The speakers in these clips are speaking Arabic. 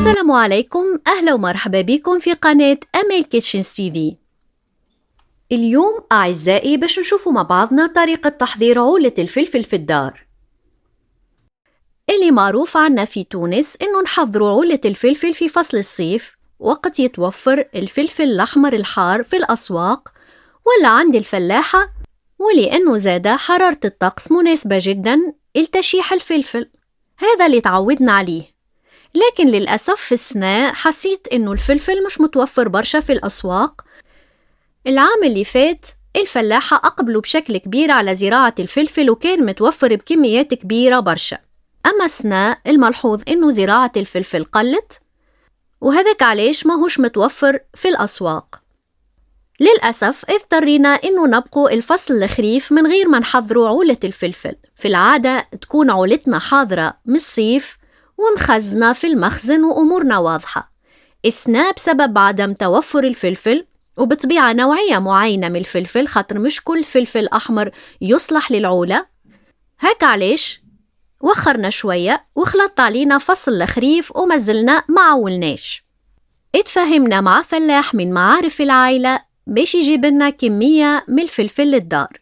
السلام عليكم، أهلا ومرحبا بكم في قناة أمال كيتشنز تي. اليوم أعزائي باش نشوفوا مع بعضنا طريقة تحضير عولة الفلفل في الدار. اللي معروف عنا في تونس إنه نحضروا عولة الفلفل في فصل الصيف، وقت يتوفر الفلفل الأحمر الحار في الأسواق ولا عند الفلاحة، ولأنه زادة حرارة الطقس مناسبة جدا لتشييح الفلفل. هذا اللي تعودنا عليه. لكن للأسف في السنة حسيت إنه الفلفل مش متوفر برشا في الأسواق. العام اللي فات الفلاحة أقبلوا بشكل كبير على زراعة الفلفل وكان متوفر بكميات كبيرة برشا. أما السنة الملحوظ إنه زراعة الفلفل قلت، وهذاك علاش ماهوش متوفر في الأسواق. للأسف اضطرينا إنه نبقوا الفصل الخريف من غير ما نحضروا عولة الفلفل. في العادة تكون عولتنا حاضرة من الصيف ومخزنة في المخزن وأمورنا واضحة. السنة بسبب عدم توفر الفلفل وبطبيعة نوعية معينة من الفلفل، خاطر مش كل فلفل أحمر يصلح للعولة. هاك علاش وخرنا شوية وخلط علينا فصل الخريف وما زلنا ما عولناش. اتفاهمنا مع فلاح من معارف العائلة باش يجيب لنا كمية من الفلفل للدار.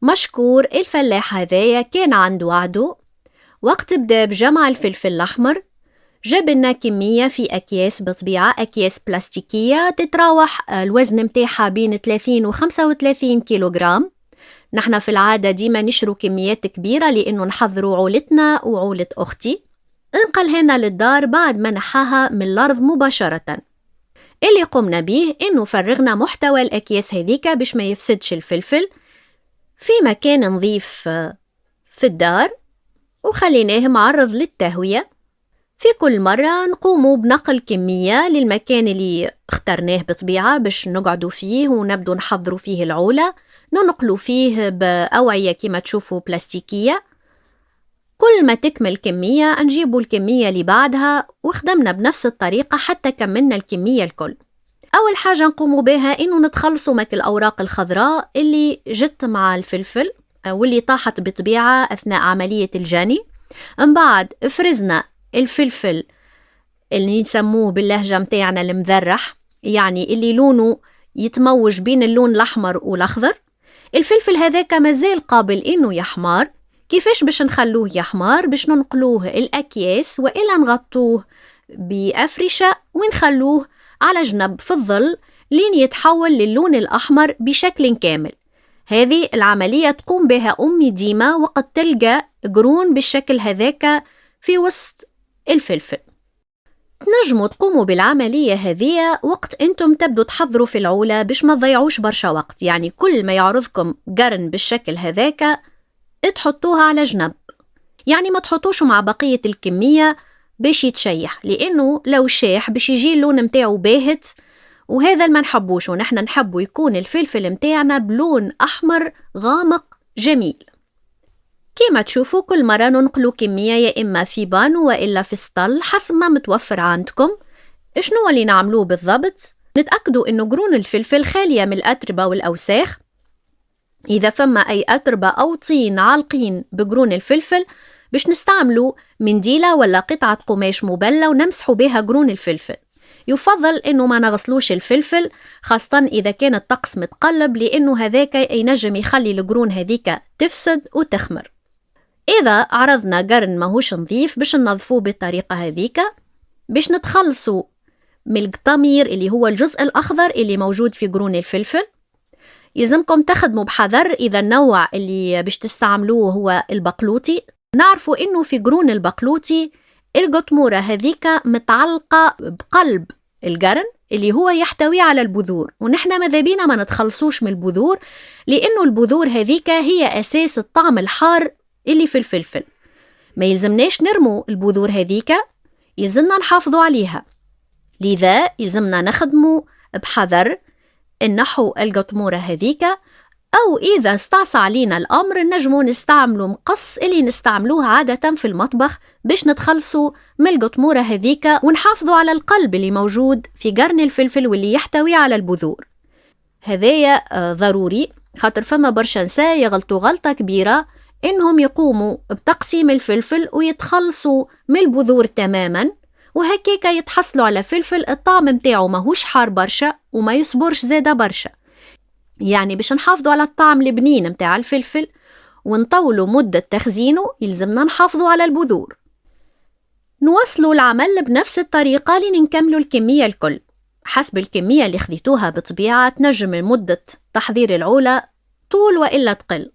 مشكور الفلاح هذايا كان عنده وعده. وقت بدأ بجمع الفلفل الأحمر جاب لنا كمية في أكياس، بطبيعة أكياس بلاستيكية تتراوح الوزن متاعها بين 30 و 35 كيلوغرام. نحن في العادة ديما نشرو كميات كبيرة لأنه نحضروا عولتنا وعولة أختي. انقلها للدار بعد ما نحاها من الأرض مباشرة. اللي قمنا به إنه فرغنا محتوى الأكياس هذيك باش ما يفسدش الفلفل في مكان نظيف في الدار، وخليناه معرض للتهوية. في كل مرة نقوموا بنقل كمية للمكان اللي اخترناه بطبيعة باش نقعدوا فيه ونبدو نحضروا فيه العولة. ننقلوا فيه بأوعية كما تشوفوا بلاستيكية. كل ما تكمل كمية نجيبوا الكمية اللي بعدها، وخدمنا بنفس الطريقة حتى كملنا الكمية الكل. أول حاجة نقوموا بها إنه نتخلصوا مك الأوراق الخضراء اللي جت مع الفلفل واللي طاحت بطبيعة أثناء عملية الجني. من بعد فرزنا الفلفل اللي نسموه باللهجة متاعنا المذرح، يعني اللي لونه يتموج بين اللون الأحمر والأخضر. الفلفل هذاك مازال قابل إنه يحمر. كيفاش باش نخلوه يحمر؟ باش ننقلوه الأكياس وإلا نغطوه بأفرشة ونخلوه على جنب في الظل لين يتحول للون الأحمر بشكل كامل. هذه العملية تقوم بها أمي ديما وقد تلقى قرون بالشكل هذاك في وسط الفلفل. تنجموا تقوموا بالعملية هذه وقت أنتم تبدو تحضروا في العولة باش ما تضيعوش برشا وقت. يعني كل ما يعرضكم قرن بالشكل هذاك تحطوها على جنب، يعني ما تحطوش مع بقية الكمية باش يتشيح، لأنه لو شاح باش يجي اللون متاعه باهت، وهذا ما نحبوش. ونحن نحبو يكون الفلفل متاعنا بلون أحمر غامق جميل. كما تشوفوا كل مرة ننقلوا كمية يا إما في بان وإلا في سطل حسب ما متوفر عندكم. شنو اللي نعملوه بالضبط؟ نتأكدوا إنه قرون الفلفل خالية من الأتربة والأوساخ. إذا فما أي أتربة أو طين عالقين بقرون الفلفل باش نستعملوا منديلة ولا قطعة قماش مبلة ونمسحوا بها قرون الفلفل. يفضل إنه ما نغسلوش الفلفل خاصة إذا كان الطقس متقلب، لأنه هذاك ينجم يخلي القرون هذيك تفسد وتخمر. إذا عرضنا قرن ماهوش نظيف باش ننظفوه بالطريقة هذيك. باش نتخلصوا من القطمير اللي هو الجزء الأخضر اللي موجود في قرون الفلفل. يلزمكم تخدموا بحذر إذا النوع اللي باش تستعملوه هو البقلوطي. نعرفوا إنه في قرون البقلوطي القطمورة هذيك متعلقة بقلب القرن اللي هو يحتوي على البذور، ونحن ماذا بينا ما نتخلصوش من البذور، لأنه البذور هذيك هي أساس الطعم الحار اللي في الفلفل. ما يلزمناش نرمو البذور هذيك، يلزمنا نحافظوا عليها. لذا يلزمنا نخدموا بحذر نحو القطمورة هذيك، أو إذا استعصى علينا الأمر نجمو نستعملوا مقص اللي نستعملوه عادة في المطبخ باش نتخلصوا من القطمورة هذيك ونحافظوا على القلب اللي موجود في قرن الفلفل واللي يحتوي على البذور. هذايا ضروري، خاطر فما برشا نساء يغلطوا غلطة كبيرة إنهم يقوموا بتقسيم الفلفل ويتخلصوا من البذور تماما وهكاك يتحصلوا على فلفل الطعم متاعه ماهوش حار برشا وما يصبرش زادة برشا. يعني باش نحافظوا على الطعم البنين متاع الفلفل ونطولوا مدة تخزينه يلزمنا نحافظوا على البذور. نواصلوا العمل بنفس الطريقة لنكملوا الكمية الكل حسب الكمية اللي خذيتوها. بطبيعة تنجم مدة تحضير العولة طول وإلا تقل.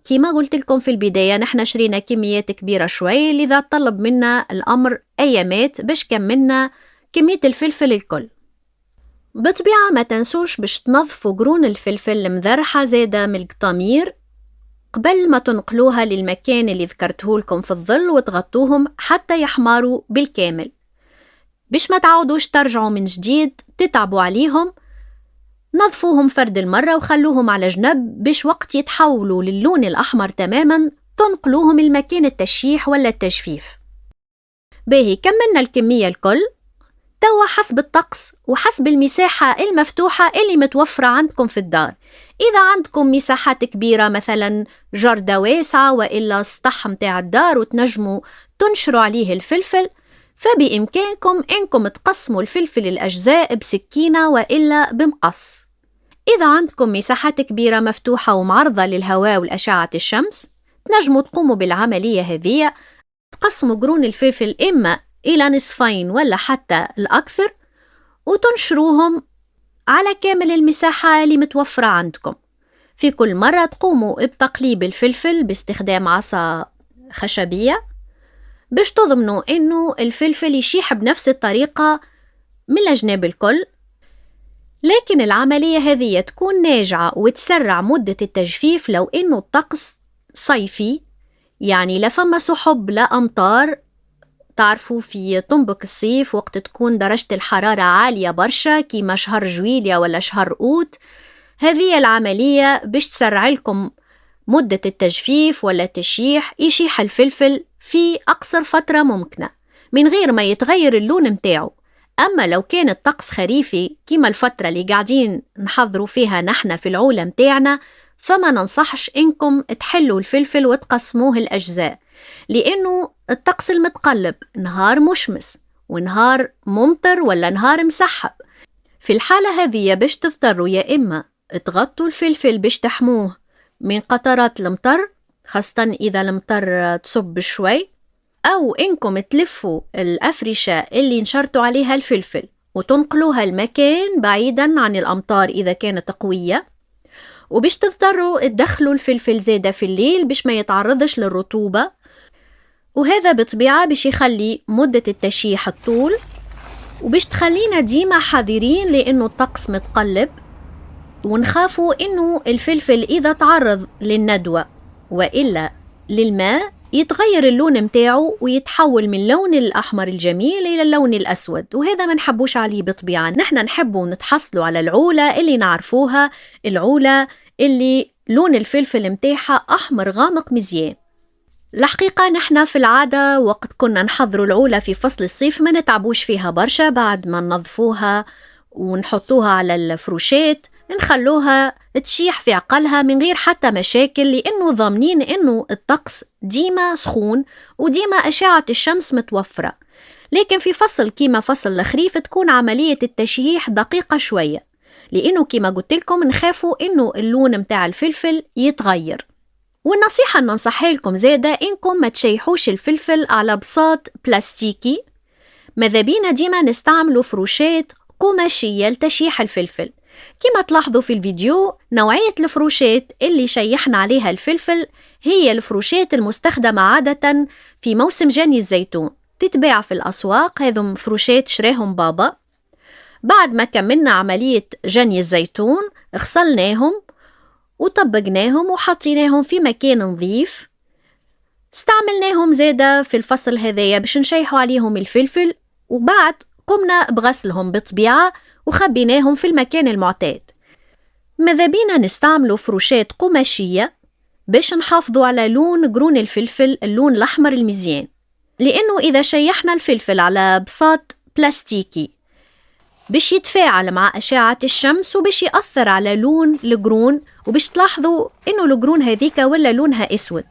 كما قلت لكم في البداية نحن شرينا كميات كبيرة شوي لذا طلب منا الأمر أيامات باش كملنا كمية الفلفل الكل. بطبيعة ما تنسوش باش تنظفوا قرون الفلفل المذرحة زادة من القطامير قبل ما تنقلوها للمكان اللي ذكرته لكم في الظل وتغطوهم حتى يحمروا بالكامل باش ما تعودوش ترجعوا من جديد تتعبوا عليهم. نظفوهم فرد المرة وخلوهم على جنب باش وقت يتحولوا للون الأحمر تماما تنقلوهم المكان التشييح ولا التجفيف. باهي كملنا الكمية الكل. توا حسب الطقس وحسب المساحة المفتوحة اللي متوفرة عندكم في الدار. إذا عندكم مساحات كبيرة مثلا جردة واسعة وإلا سطح متاع الدار وتنجموا تنشروا عليه الفلفل فبإمكانكم إنكم تقسموا الفلفل الأجزاء بسكينة وإلا بمقص. إذا عندكم مساحات كبيرة مفتوحة ومعرضة للهواء والأشعة الشمس تنجموا تقوموا بالعملية هذه. تقسموا قرون الفلفل إما إلى نصفين ولا حتى الأكثر وتنشروهم على كامل المساحة اللي متوفرة عندكم. في كل مرة تقوموا بتقليب الفلفل باستخدام عصا خشبية باش تضمنوا إنه الفلفل يشيح بنفس الطريقة من الأجناب الكل. لكن العملية هذه تكون ناجعة وتسرع مدة التجفيف لو إنه الطقس صيفي، يعني لا فما سحب لا أمطار. تعرفوا في طنبك الصيف وقت تكون درجة الحرارة عالية برشا كيما شهر جويليا ولا شهر أوت، هذه العملية باش تسرع لكم مدة التجفيف ولا التشيح يشيح الفلفل في أقصر فترة ممكنة من غير ما يتغير اللون متاعه. أما لو كان الطقس خريفي كيما الفترة اللي قاعدين نحضروا فيها نحن في العولة متاعنا فما ننصحش إنكم تحلوا الفلفل وتقسموه الأجزاء، لأنه الطقس المتقلب نهار مشمس ونهار ممطر ولا نهار مسحب. في الحالة هذه باش تضطروا يا إما تغطوا الفلفل باش تحموه من قطرات المطر خاصة إذا المطر تصب شوي، أو إنكم تلفوا الأفرشة اللي نشرتوا عليها الفلفل وتنقلوها المكان بعيدا عن الأمطار إذا كانت قوية. وباش تضطروا تدخلوا الفلفل زادة في الليل باش ما يتعرضش للرطوبة، وهذا بطبيعة باش يخلي مدة التشييح الطول وباش تخلينا ديما حذرين لأنه الطقس متقلب ونخافوا إنه الفلفل إذا تعرض للندوة وإلا للماء يتغير اللون متاعه ويتحول من لون الأحمر الجميل إلى اللون الأسود، وهذا ما نحبوش عليه بطبيعة. نحن نحبوا نتحصلوا على العولة اللي نعرفوها، العولة اللي لون الفلفل متاعها أحمر غامق مزيان. الحقيقة نحن في العادة وقت كنا نحضروا العولة في فصل الصيف ما نتعبوش فيها برشا، بعد ما ننظفوها ونحطوها على الفروشات نخلوها تشيح في عقلها من غير حتى مشاكل، لأنه ضامنين أنه الطقس ديما سخون وديما أشعة الشمس متوفرة. لكن في فصل كيما فصل الخريف تكون عملية التشييح دقيقة شوية، لأنه كيما قلت لكم نخافوا أنه اللون متاع الفلفل يتغير. والنصيحة ننصحها لكم زادة إنكم ما تشيحوش الفلفل على بساط بلاستيكي، ماذا بينا ديما نستعملوا فروشات قماشية لتشييح الفلفل. كما تلاحظوا في الفيديو نوعية الفروشات اللي شيحنا عليها الفلفل هي الفروشات المستخدمة عادة في موسم جني الزيتون، تتباع في الأسواق. هذم فروشات شراهم بابا. بعد ما كملنا عملية جني الزيتون غسلناهم وطبقناهم وحطيناهم في مكان نظيف. استعملناهم زادة في الفصل هذايا باش نشيحوا عليهم الفلفل، وبعد قمنا بغسلهم بطبيعة وخبيناهم في المكان المعتاد. ماذا بينا نستعملوا فروشات قماشية باش نحافظوا على لون قرون الفلفل اللون الأحمر المزيان، لأنه إذا شيحنا الفلفل على بساط بلاستيكي باش يتفاعل مع أشعة الشمس وباش يأثر على لون القرون، وباش تلاحظوا إنه القرون هذيك ولا لونها أسود.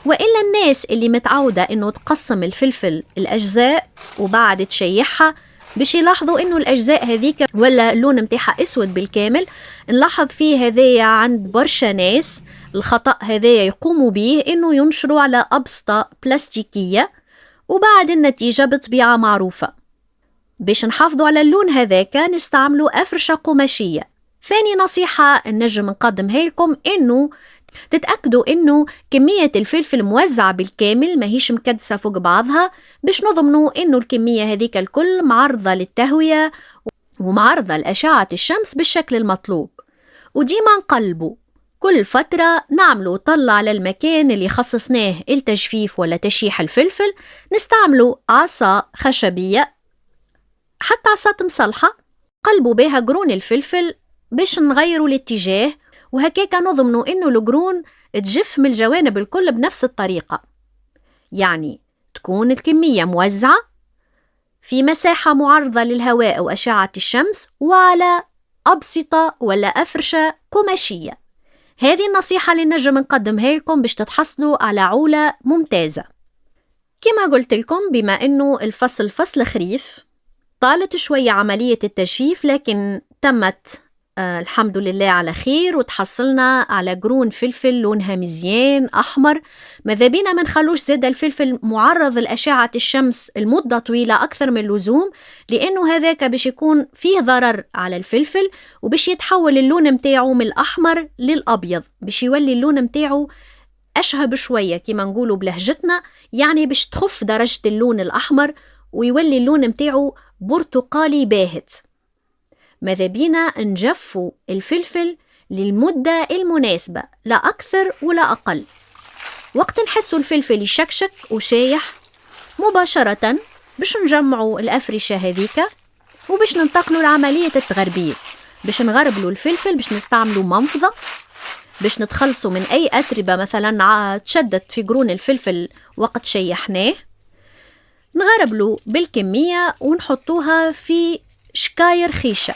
وإلا الناس اللي متعودة إنه تقسم الفلفل الأجزاء وبعد تشيحها باش يلاحظوا إنه الأجزاء هذيك ولا اللون متاعها أسود بالكامل. نلاحظ فيه هذايا عند برشا ناس الخطأ هذايا يقوموا به إنه ينشروا على أبسطة بلاستيكية وبعد النتيجة بطبيعة معروفة. باش نحافظوا على اللون هذاك نستعملوا أفرشة قماشية. ثاني نصيحة نجم نقدمها لكم إنه تتأكدوا إنه كمية الفلفل موزعة بالكامل ماهيش مكدسة فوق بعضها، باش نضمنوا إنه الكمية هذيك الكل معرضة للتهوية ومعرضة لأشعة الشمس بالشكل المطلوب. وديما نقلبوا كل فترة، نعملوا طلة على المكان اللي خصصناه التجفيف ولا تشيح الفلفل، نستعملوا عصا خشبية حتى عصا مصلحة قلبوا بها قرون الفلفل باش نغيروا الاتجاه، وهكاك نضمنوا إنه القرون تجف من الجوانب الكل بنفس الطريقة. يعني تكون الكمية موزعة في مساحة معرضة للهواء وأشعة الشمس وعلى أبسطة ولا أفرشة قماشية. هذه النصيحة اللي نجم نقدمها لكم باش تتحصلوا على عولة ممتازة. كما قلت لكم، بما إنه الفصل فصل خريف طالت شوية عملية التجفيف، لكن تمت الحمد لله على خير، وتحصلنا على قرون فلفل لونها مزيان أحمر. ماذا بينا ما نخلوش زاد الفلفل معرض لأشعة الشمس المدة طويلة أكثر من اللزوم، لأنه هذاك باش يكون فيه ضرر على الفلفل وباش يتحول اللون متاعه من الأحمر للأبيض، باش يولي اللون متاعه أشهب شوية كما نقولوا بلهجتنا، يعني باش تخف درجة اللون الأحمر ويولي اللون متاعه برتقالي باهت. ماذا بينا نجفوا الفلفل للمدة المناسبة، لا أكثر ولا أقل. وقت نحسوا الفلفل يشكشك وشايح مباشرة باش نجمعوا الأفرشة هذيك وباش ننتقلوا لعملية التغربيل. باش نغربلوا الفلفل باش نستعملوا منفضة باش نتخلصوا من أي أتربة مثلا تشدت في قرون الفلفل وقت شيحناه. نغربلوا بالكمية ونحطوها في شكاير خيشة،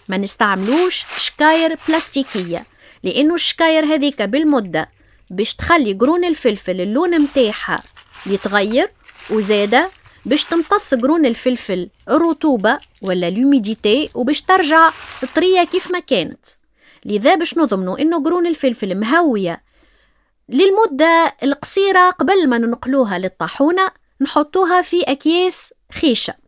ما نستعملوش شكاير بلاستيكية، لأنه الشكاير هذيك بالمدة باش تخلي قرون الفلفل اللون متاعها يتغير، وزادة باش تمتص قرون الفلفل الرطوبة ولا الهوميديتي وباش ترجع طرية كيف ما كانت. لذا باش نضمنوا إنه قرون الفلفل مهوية للمدة القصيرة قبل ما ننقلوها للطاحونة نحطوها في أكياس خيشة.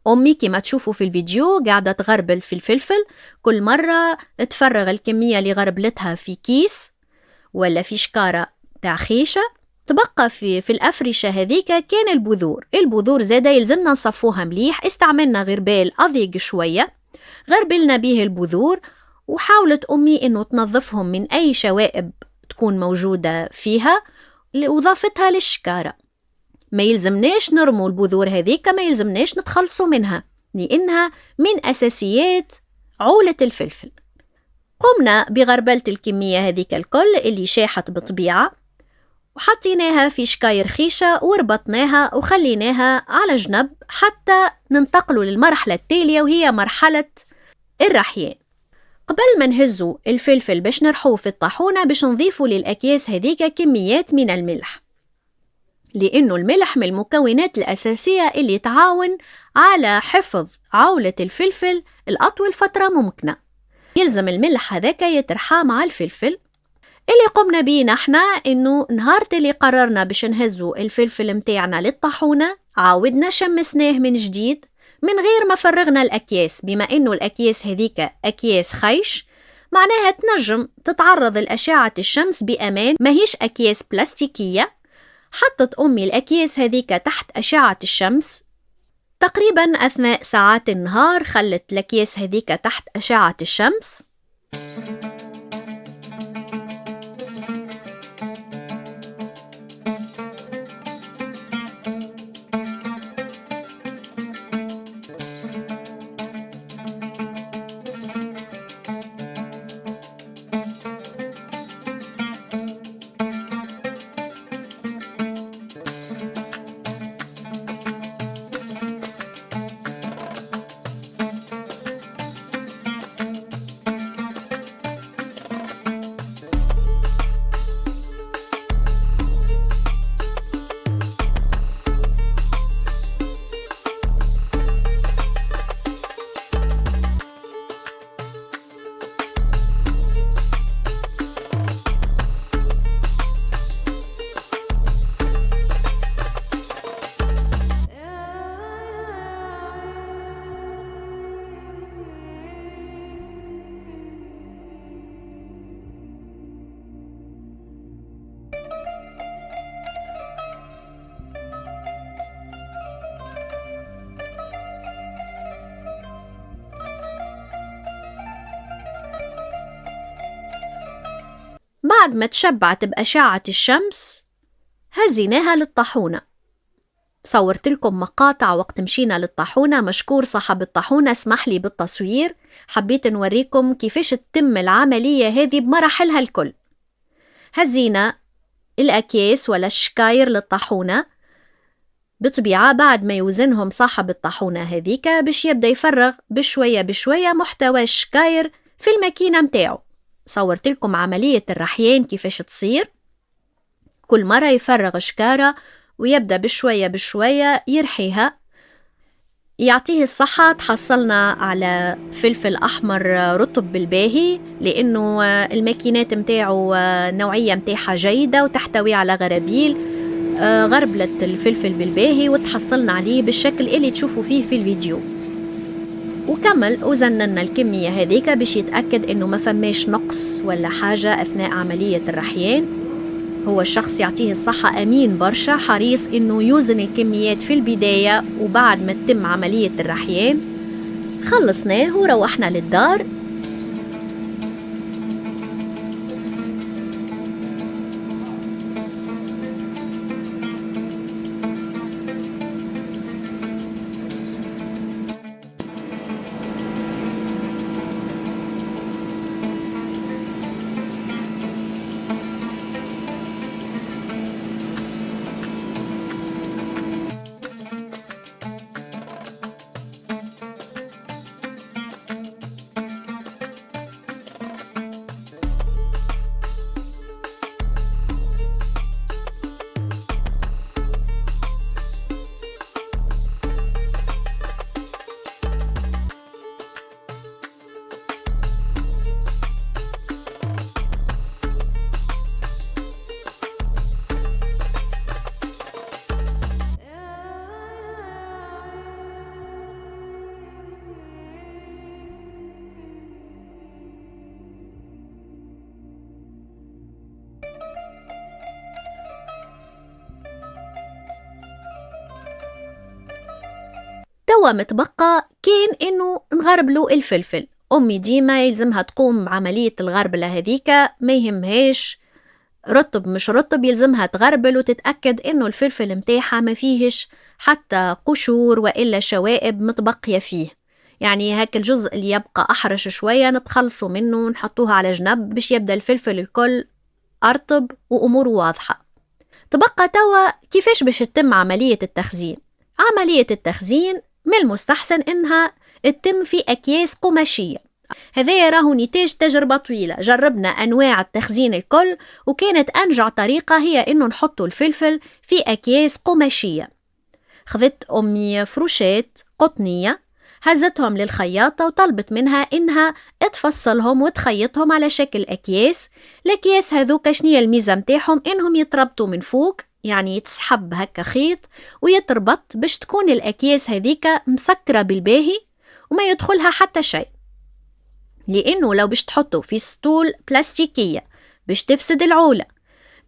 أمي كما تشوفوا في الفيديو قاعدة تغربل في الفلفل، كل مرة تفرغ الكمية اللي غربلتها في كيس ولا في شكارة تاع خيشة. تبقى في الأفرشة هذيك كان البذور زادة يلزمنا نصفوها مليح. استعملنا غربال أضيق شوية غربلنا به البذور، وحاولت أمي إنه تنظفهم من أي شوائب تكون موجودة فيها وضافتها للشكارة. ما يلزمناش نرموا البذور هذيك، ما يلزمناش نتخلصوا منها، لأنها من أساسيات عولة الفلفل. قمنا بغربلة الكمية هذيك الكل اللي شاحت بطبيعة، وحطيناها في شكاير خيشة وربطناها وخليناها على جنب حتى ننتقلوا للمرحلة التالية، وهي مرحلة الرحيان. قبل ما نهزوا الفلفل باش نرحوه في الطاحونة باش نضيفوا للأكياس هذيك كميات من الملح، لأنه الملح من المكونات الأساسية اللي تعاون على حفظ عولة الفلفل الأطول فترة ممكنة. يلزم الملح هذاك يترحى مع الفلفل. اللي قمنا بيه نحنا إنه نهار اللي قررنا باش نهزوا الفلفل متاعنا للطاحونة عاودنا شمسناه من جديد من غير ما فرغنا الأكياس، بما إنه الأكياس هذيك أكياس خيش معناها تنجم تتعرض لأشعة الشمس بأمان، ماهيش أكياس بلاستيكية. حطت أمي الأكياس هذيك تحت أشعة الشمس تقريبا أثناء ساعات النهار، خلت الأكياس هذيك تحت أشعة الشمس. بعد ما تشبعت بأشعة الشمس هزيناها للطاحونة. صورت لكم مقاطع وقت مشينا للطاحونة، مشكور صاحب الطاحونة اسمح لي بالتصوير، حبيت نوريكم كيفاش تتم العملية هذه بمراحلها الكل. هزينا الأكياس ولا الشكاير للطاحونة، بطبيعة بعد ما يوزنهم صاحب الطاحونة هذيك باش يبدأ يفرغ بشوية بشوية محتوى الشكاير في الماكينة متاعه. صورت لكم عملية الرحيان كيفاش تصير، كل مرة يفرغ شكارة ويبدأ بشوية بشوية يرحيها. يعطيه الصحة، تحصلنا على فلفل أحمر رطب بالباهي، لأنه الماكينات متاعه نوعية متاعها جيدة وتحتوي على غرابيل. غربلت الفلفل بالباهي وتحصلنا عليه بالشكل اللي تشوفوا فيه في الفيديو. وكمل وزننا الكمية هذيك باش يتأكد إنه ما فماش نقص ولا حاجة أثناء عملية الرحيان. هو الشخص يعطيه الصحة أمين برشا، حريص إنه يوزن الكميات في البداية وبعد ما تتم عملية الرحيان. خلصناه وروحنا للدار. توا متبقى كان إنه نغربلو الفلفل. أمي ديما يلزمها تقوم بعملية الغربلة هذيك، ما يهمهاش رطب مش رطب، يلزمها تغربل وتتأكد إنه الفلفل متاحة ما فيهش حتى قشور وإلا شوائب متبقية فيه. يعني هاك الجزء اللي يبقى أحرش شوية نتخلصوا منه ونحطوها على جنب باش يبدأ الفلفل الكل أرطب وأمور واضحة. تبقى توا كيفاش باش تتم عملية التخزين. عملية التخزين من المستحسن إنها تتم في أكياس قماشية. هذا راهو نتاج تجربة طويلة، جربنا أنواع التخزين الكل وكانت أنجع طريقة هي إنه نحطوا الفلفل في أكياس قماشية. خذت أمي فروشات قطنية، هزتهم للخياطة وطلبت منها إنها تفصلهم وتخيطهم على شكل أكياس. الأكياس هذوك شنية الميزة متاعهم؟ إنهم يتربطوا من فوق، يعني يتسحب هكا خيط ويتربط باش تكون الأكياس هذيك مسكرة بالباهي وما يدخلها حتى شيء. لأنه لو باش تحطوا في سطول بلاستيكية باش تفسد العولة،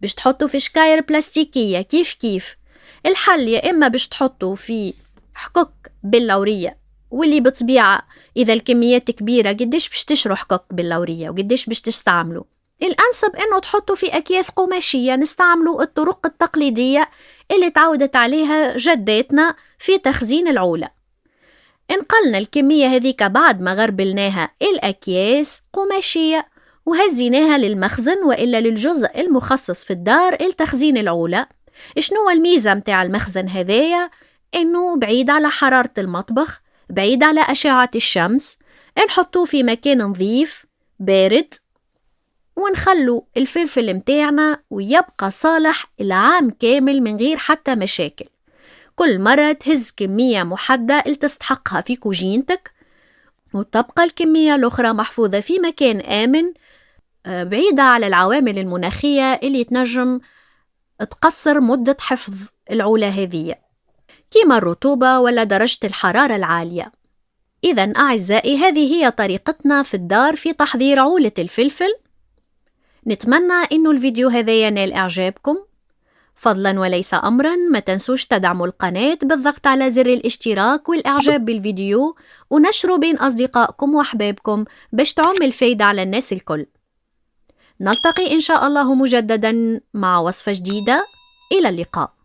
باش تحطوا في شكاير بلاستيكية كيف الحل يا إما باش تحطوا في حكك باللورية، واللي بطبيعة إذا الكميات كبيرة قديش باش تشروا حكك باللورية وقديش باش تستعملوا. الأنسب إنه تحطوا في أكياس قماشية، نستعملوا الطرق التقليدية اللي تعودت عليها جداتنا في تخزين العولة. انقلنا الكمية هذيك بعد ما غربلناها الأكياس قماشية وهزيناها للمخزن وإلا للجزء المخصص في الدار لتخزين العولة. شنو الميزة متاع المخزن هذايا؟ إنه بعيد على حرارة المطبخ، بعيد على أشعة الشمس، نحطوه في مكان نظيف بارد ونخلو الفلفل متاعنا ويبقى صالح العام كامل من غير حتى مشاكل. كل مرة تهز كمية محددة تستحقها في كوجينتك وتبقى الكمية الأخرى محفوظة في مكان آمن بعيدة على العوامل المناخية اللي تنجم تقصر مدة حفظ العولة هذه كيما الرطوبة ولا درجة الحرارة العالية. إذن أعزائي، هذه هي طريقتنا في الدار في تحضير عولة الفلفل. نتمنى إنه الفيديو هذا ينال إعجابكم. فضلا وليس أمرا، ما تنسوش تدعموا القناة بالضغط على زر الاشتراك والإعجاب بالفيديو ونشره بين أصدقائكم وأحبابكم باش تعم الفايدة على الناس الكل. نلتقي إن شاء الله مجددا مع وصفة جديدة. إلى اللقاء.